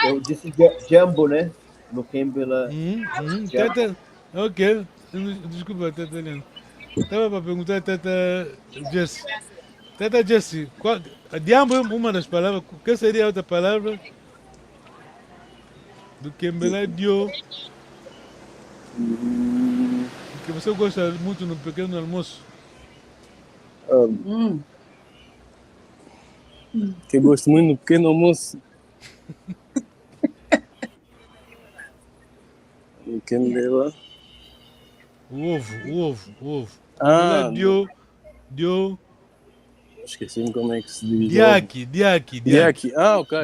Eu disse Jumbo, né? Lukembela. Ok. Desculpa, Tata Helena. Estava para perguntar a Tata Jessie. Tata Jessie, diambo é uma das palavras. O que seria a outra palavra? Do Kembela Dio. Que você gosta muito no pequeno almoço. Que eu gosto muito no pequeno almoço. O que dela? O ovo. Ah, Dio. Esqueci-me como é que se diz. Diaki. Ah, ok.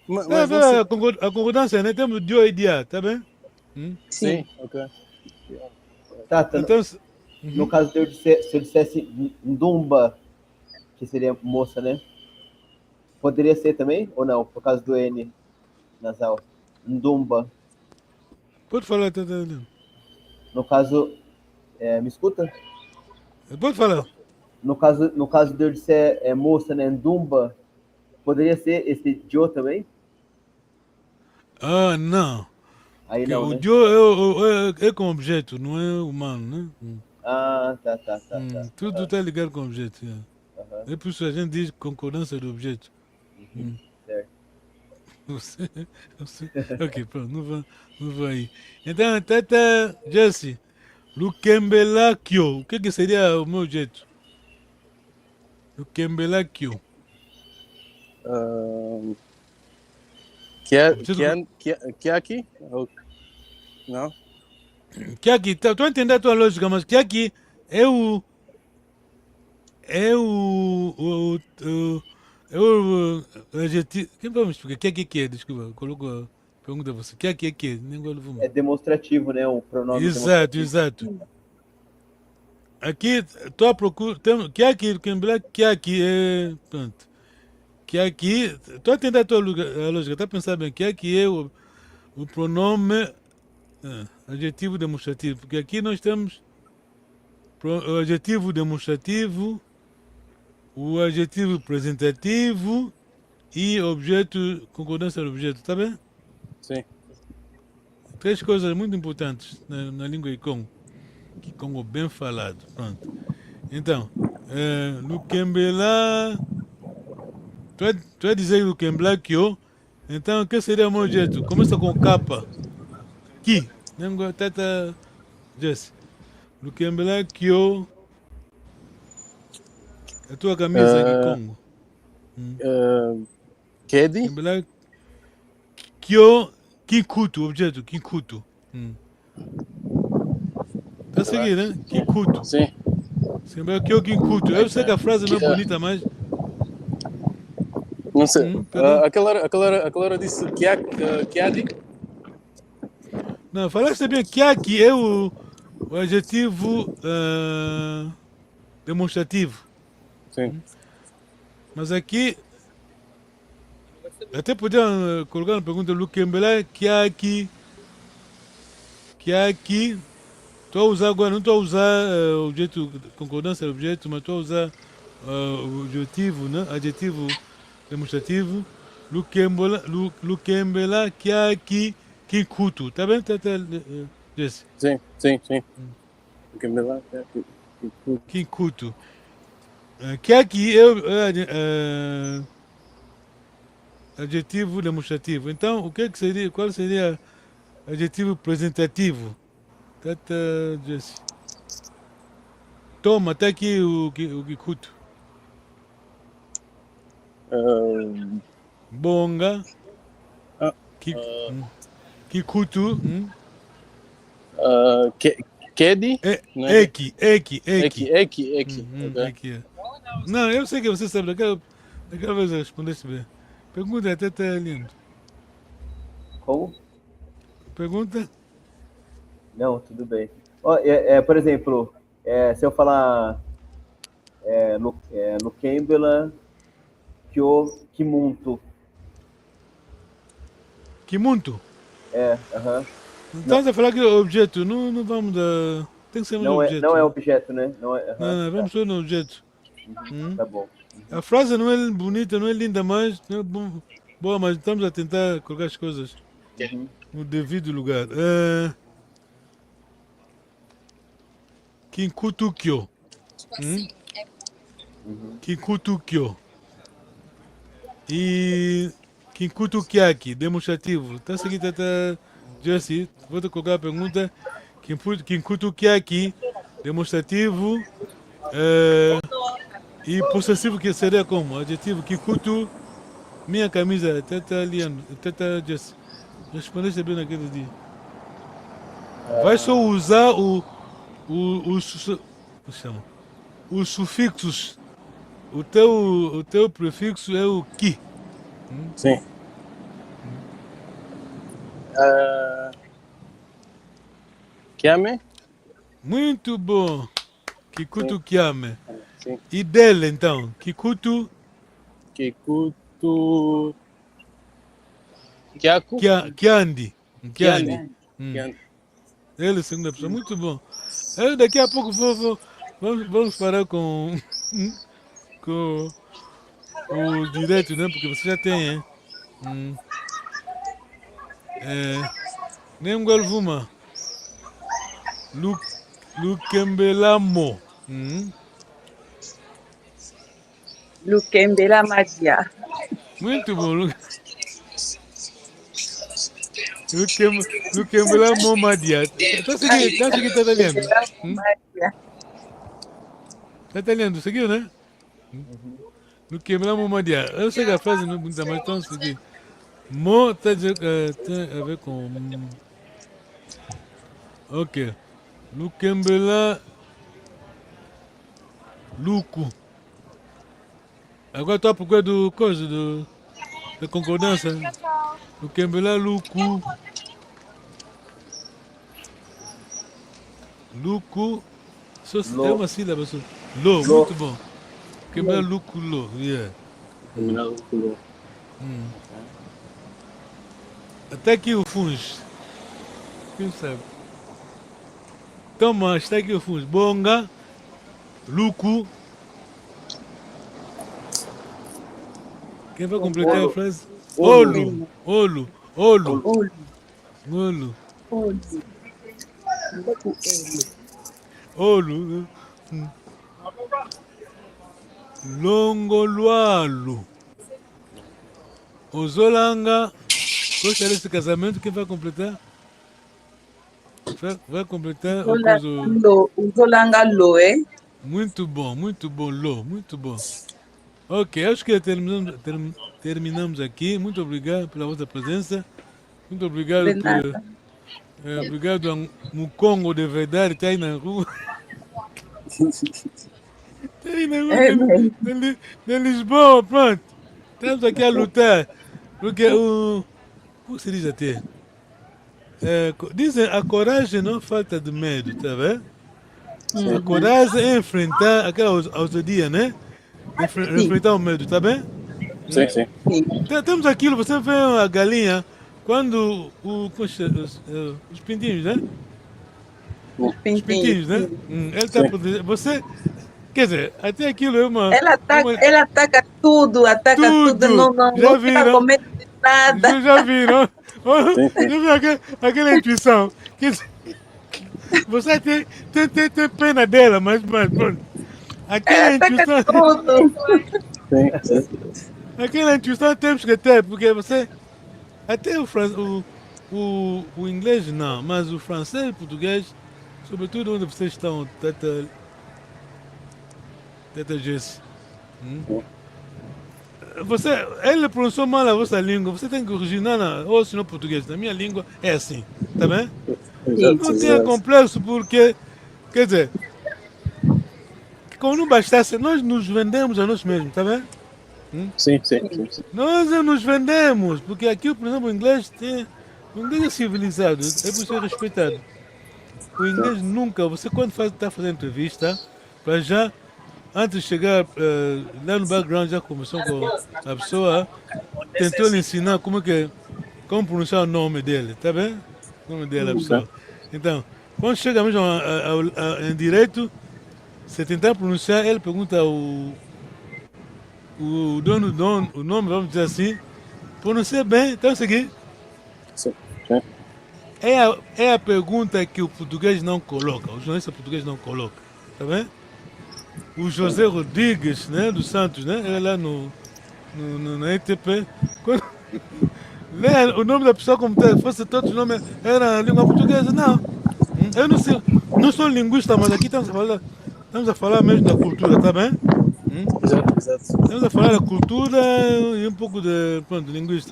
Mas você... A concordância, né? Temos dio e dia, tá bem? Sim, ok. Tata, Então, no caso de se eu dissesse Ndumba, que seria moça, né? Poderia ser também ou não? Por causa do N nasal. Ndumba. pode falar, tá. No caso, me escuta? Pode falar. No caso de eu disser moça, né? Ndumba, poderia ser esse Dio também? Ah, não. Aí não, O né? dio é com objeto, não é humano, né? Ah, tá. Tudo está ligado com objeto. Aham. É por isso que a gente diz concordância do objeto. Certo. Você. Ok, pronto, não vai aí. Então, Tata Jesse, Lukembelakio, o que seria o meu jeito? Lukembelakio. Que é aqui? Não? Kiaki, tu entende a tua lógica, mas Kiaki é o adjetivo. Quem vai me explicar? Que é? Desculpa, coloco a pergunta a você. Que é? Nem agora vou. É demonstrativo, né? O pronome demonstrativo. Exato. Aqui, estou à procura. Kiaki, Kiaki é. Pronto. Kiaki, tu entende a tua lógica, tá pensando bem. Kiaki é o pronome adjetivo demonstrativo, porque aqui nós temos o adjetivo demonstrativo, o adjetivo representativo e objeto, concordância do objeto, tá bem? Sim. 3 coisas muito importantes na língua Kikongo. Kikongo bem falado, pronto. Então, Lukembela, tu vai dizer Lukembela Kyo, então o que seria o meu objeto? Começa com capa. Ki, língua Tata Jesse. Lukembela Kyo, a tua camisa Kikongo. Kedi? Lukembela Kyo, Kikutu, objeto, Kikutu. Tá seguindo, né? Kikutu. Sim. Lukembela Kyo, Kikutu. Eu sei que a frase não é bonita, mas... Não sei. Aquela hora disse Kiadi? Não, falaste bem, Kiaki é o adjetivo demonstrativo. Sim. Mas aqui, até podia colocar na pergunta, Lukembela, Kiaki, tu vai usar agora, não estou a usar objeto, concordância do objeto, mas estou a usar o adjetivo, né? Adjetivo demonstrativo, Lukembela, Kiaki, Kikutu, tá bem, Jesse? Sim. Kikutu. Kiaki é adjetivo demonstrativo. Então, seria, qual seria adjetivo representativo? Tata Jesse. Toma, tá aqui o Kikutu. Bonga. Kikutu. Kedi? Eki. Okay. Não, eu sei que você sabe, daquela vez respondeste bem. Pergunta até tá lindo. Como? Pergunta? Não, tudo bem. Por exemplo, se eu falar Lukembela Kyo Kimuntu. Kimuntu? Aham. Então você falar que é objeto, não vamos dar. Tem que ser um objeto. Não é objeto, né? Não, vamos só no objeto. Tá bom. A frase não é bonita, não é linda, mas não é boa, mas estamos a tentar colocar as coisas no devido lugar. Kinkutukyo. Kinkutukyo. E Kinkutukiaki, demonstrativo. Tá seguindo até Jesse, vou te colocar a pergunta. Kinkutukiaki, demonstrativo. E possessivo que seria como? Adjetivo Kikutu, minha camisa, Tata Liano, Tata Jesse. Respondeste bem naquele dia. Vai só usar os sufixos o teu prefixo é o ki. Sim. Kiame? Muito bom. Kikutu Kiame. Sim. E dele, então? Kikutu? Kikutu... Kiaku? Kiandi. Kiandi. Ele, segunda pessoa. Muito bom. Eu, daqui a pouco vamos parar com o direito, né? Porque você já tem, hein? Nem Vuma. Lukembelamo. Lukembela Madia. Muito bom. Lukembelamo Madia. Tá seguindo, tá lendo? Tá lendo, seguiu, né? Lukembelamo Madia. Eu sei que a frase não é bonita, mas então seguir. Mo tem a ver com... Ok. Lukembela Luku. Agora estou à procura do coisa, da concordância. Lukembela Luku. Luku. É uma sílaba só. Lo, muito bom. Lukembela Luku Lo. Yeah. Até aqui o Funge. Quem sabe? Toma, está aqui o Funge. Bonga. Luku. Quem vai completar a frase? Olu. Longolualo. Ozolanga. Gostaria desse casamento, quem vai completar? Vai completar o coisa... Ozolanga Loe. Muito bom, Lo, muito bom. Ok, acho que terminamos aqui. Muito obrigado pela vossa presença. Muito obrigado obrigado a Mukongo de verdade, está aí na rua. Está aí na rua de Lisboa, pronto. Estamos aqui a lutar. Porque o que se diz até? Dizem, a coragem não falta de medo, tá vendo? A coragem é enfrentar aquela ousadia, né? Enfrentar o medo, tá bem? Sim, sim. Temos aquilo, você vê a galinha, quando os pintinhos, né? Os pintinhos, né? Ele está protegendo. Você, quer dizer, até aquilo é uma... Ela ataca tudo, não fica com medo de nada. Já viram? Já viram aquela intuição? Você tem pena dela, mas pronto. Aquela intuição. Aquela intuição temos que ter, porque você. Até o inglês não, mas o francês e o português, sobretudo onde vocês estão, Teta Jesse. Ele pronunciou mal a vossa língua, você tem que corrigir, ou se não português, na minha língua é assim, tá bem? Não tenha complexo, porque, quer dizer, como não bastasse, nós nos vendemos a nós mesmos, tá bem? Sim. Nós nos vendemos, porque aqui, por exemplo, o inglês é civilizado, é por ser respeitado. O inglês nunca, você quando está fazendo entrevista, para já, antes de chegar lá no background, já começou com a pessoa, tentou lhe ensinar como pronunciar o nome dele, tá bem? O nome dele, a pessoa. Então, quando chega mesmo em direito, se tentar pronunciar, ele pergunta o nome, vamos dizer assim, pronuncia bem, então seguir. Sim. É a pergunta que o português não coloca, o jornalista português não coloca, tá bem? O José Rodrigues, né, dos Santos, né, ele lá na ETP, o nome da pessoa como fosse todos os nomes, era língua portuguesa, não. Eu não sou linguista, mas aqui estamos a falar mesmo da cultura, tá bem? Exato. Estamos a falar da cultura e um pouco de linguista.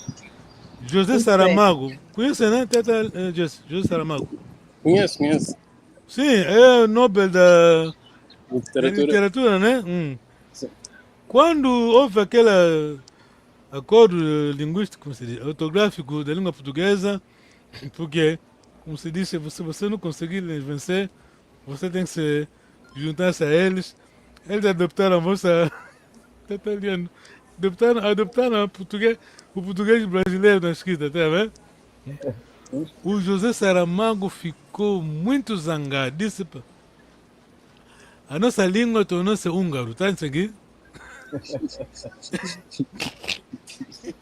José Saramago, conhece, né? José Saramago. Conheço. Sim, é o Nobel da literatura, né? Sim. quando houve aquele acordo linguístico, como se diz, ortográfico da língua portuguesa, porque, como se diz, se você não conseguir vencer, você tem que se juntar-se a eles. Eles adoptaram a vossa... italiano. Adoptaram o português brasileiro na escrita, tá vendo? O José Saramago ficou muito zangado. Disse: a nossa língua tornou-se húngaro, tá seguindo?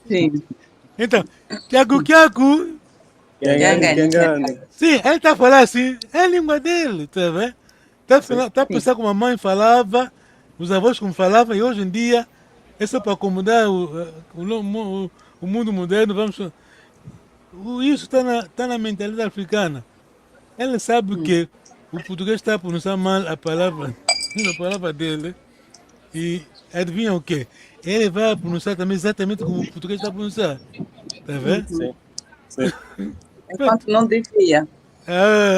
Sim. Então, Kiaku. Sim, ele está falando assim, é a língua dele, tá vendo? Tá pensando como a mãe falava, os avós como falavam, e hoje em dia, é só para acomodar o mundo moderno, isso está na mentalidade africana. Ele sabe que o português está a pronunciar mal a palavra dele, e adivinha o quê? Ele vai pronunciar também exatamente como o português está a pronunciar. Tá vendo? Sim. Enquanto não devia.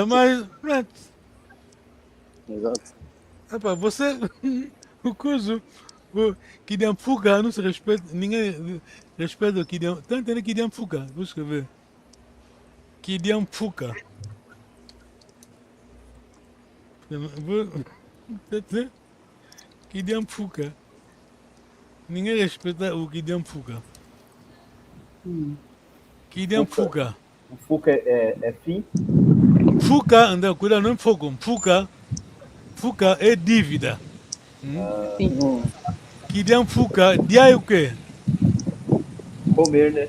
Mas, Exato. Epa, você, o coisa, Kidam Fuga não se respeita, ninguém respeita o Kidam. Está entendendo Kidam Fuga? Vou escrever. Kidam Fuga. Kidam Fuga. Ninguém respeita o Kidam Fuga. Kidam Fuga. O Fuca é fim? Fuga, anda, cuidado, não é fogo. Fuga é dívida. Kidam Fuga, dia é o quê? Comer, né?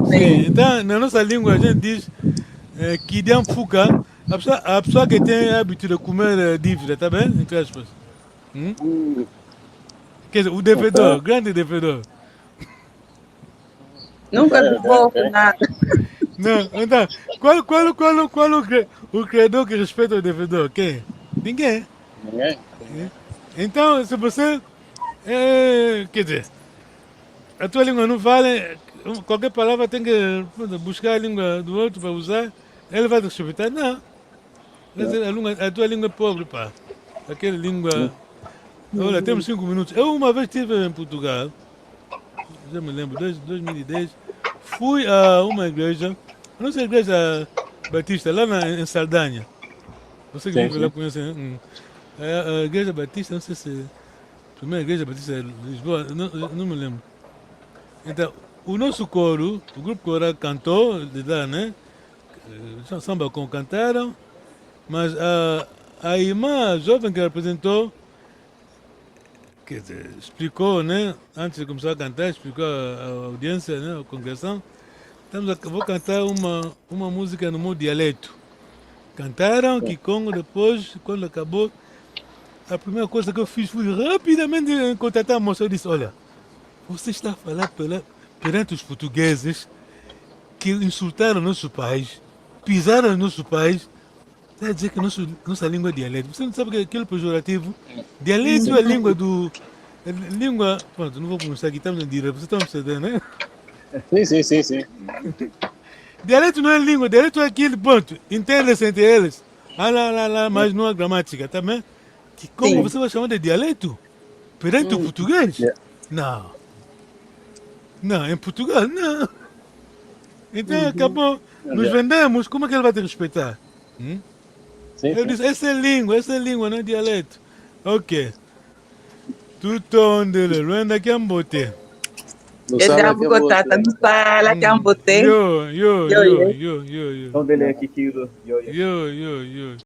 Sim, então, na nossa língua a gente diz Kidam Fuga, a pessoa que tem hábito de comer dívida, tá bem? Entre aspas. Quer dizer, o devedor, grande devedor. Nunca devolve nada. Não, então, qual o credor que respeita o devedor? Quem? Ninguém. Então, se você, quer dizer, a tua língua não vale, qualquer palavra tem que buscar a língua do outro para usar, ele vai te respeitar? Não. A tua língua é pobre, pá. Aquela língua... Olha, temos 5 minutos. Eu uma vez estive em Portugal, já me lembro, 2010, fui a uma igreja, a nossa igreja batista, lá em Saldanha. Você que vive lá conhece, né? A igreja batista, não sei se é a primeira igreja batista de Lisboa, não me lembro. Então, o nosso coro, o grupo coral cantou de lá, né? Samba cantaram, mas a irmã jovem que apresentou, quer dizer, explicou, né? Antes de começar a cantar, explicou à audiência, né? À congregação. Vou cantar uma música no meu dialeto. Cantaram, Kikongo, depois, quando acabou, a primeira coisa que eu fiz foi rapidamente contatar a moça. Eu disse: olha, você está a falar perante os portugueses que insultaram nossos pais, pisaram nossos pais, está a dizer que nossa língua é dialeto. Você não sabe que aquilo é pejorativo? Dialeto é a língua do... Pronto, não vou pronunciar aqui, estamos em direto, você está me percebendo, né? Sim. Dialeto não é língua, dialeto é aquele ponto. Entende-se entre eles. Mas não é gramática, tá bem? Que como você vai chamar de dialeto? Perante o português? Não. Não, em Portugal, não. Então acabou. Nos vendemos, como é que ele vai te respeitar? Eu disse, essa é língua, não é dialeto. Ok. Tudo onde ele Luanda que ambote. Ele é bogotata, não fala que ambote. Yo. Onde ele é Kikiro? Yo.